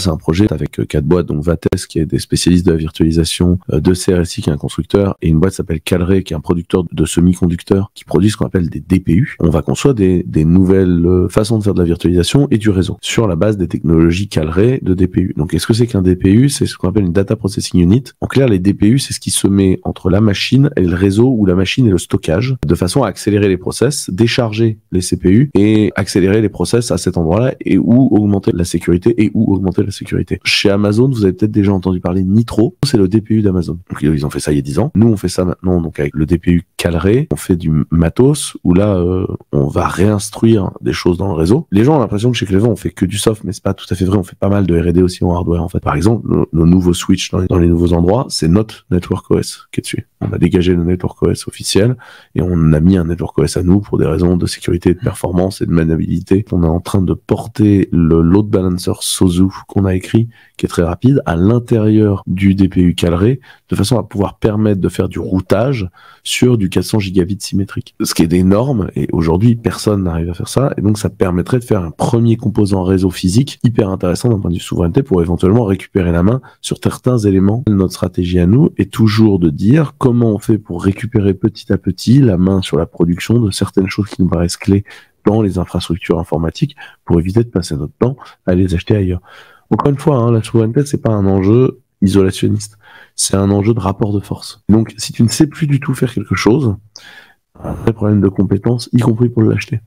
c'est un projet avec 4 boîtes, donc Vates qui est des spécialistes de la virtualisation, de CRSI qui est un constructeur, et une boîte qui s'appelle Calray qui est un producteur de semi-conducteurs qui produit ce qu'on appelle des DPU. On va construire des nouvelles façons de faire de la virtualisation et du réseau sur la base des technologies Calray de DPU. Donc qu'est-ce que c'est qu'un DPU? C'est ce qu'on appelle une Data Processing Unit. En clair, les DPU, c'est ce qui se met entre la machine et le réseau ou la machine et le stockage, de façon à accélérer les process, décharger les CPU et accélérer les process à cet endroit-là et ou augmenter la sécurité Chez Amazon, vous avez peut-être déjà entendu parler de Nitro, c'est le DPU d'Amazon. Donc ils ont fait ça il y a 10 ans. Nous, on fait ça maintenant, donc avec le DPU Calray, on fait du matos où là, on va réinstruire des choses dans le réseau. Les gens ont l'impression que chez Clever, on fait que du soft, mais c'est pas tout à fait vrai. On fait pas mal de R&D aussi en hardware, en fait. Par exemple, nos nouveaux switches dans les nouveaux endroits, c'est notre Network OS qui est dessus. On a dégagé le Network OS officiel et on a mis un Network OS à nous pour des raisons de sécurité, de performance et de maniabilité. On est en train de porter le load balancer Sozu qu'on a écrit, qui est très rapide, à l'intérieur du DPU Calray, de façon à pouvoir permettre de faire du routage sur du 400 gigabits symétrique. Ce qui est énorme, et aujourd'hui, personne n'arrive à faire ça, et donc ça permettrait de faire un premier composant réseau physique hyper intéressant d'un point de vue souveraineté pour éventuellement récupérer la main sur certains éléments. Notre stratégie à nous est toujours de dire comment on fait pour récupérer petit à petit la main sur la production de certaines choses qui nous paraissent clés dans les infrastructures informatiques pour éviter de passer notre temps à les acheter ailleurs. Encore une fois, la souveraineté, c'est pas un enjeu isolationniste. C'est un enjeu de rapport de force. Donc, si tu ne sais plus du tout faire quelque chose, un vrai problème de compétence, y compris pour l'acheter.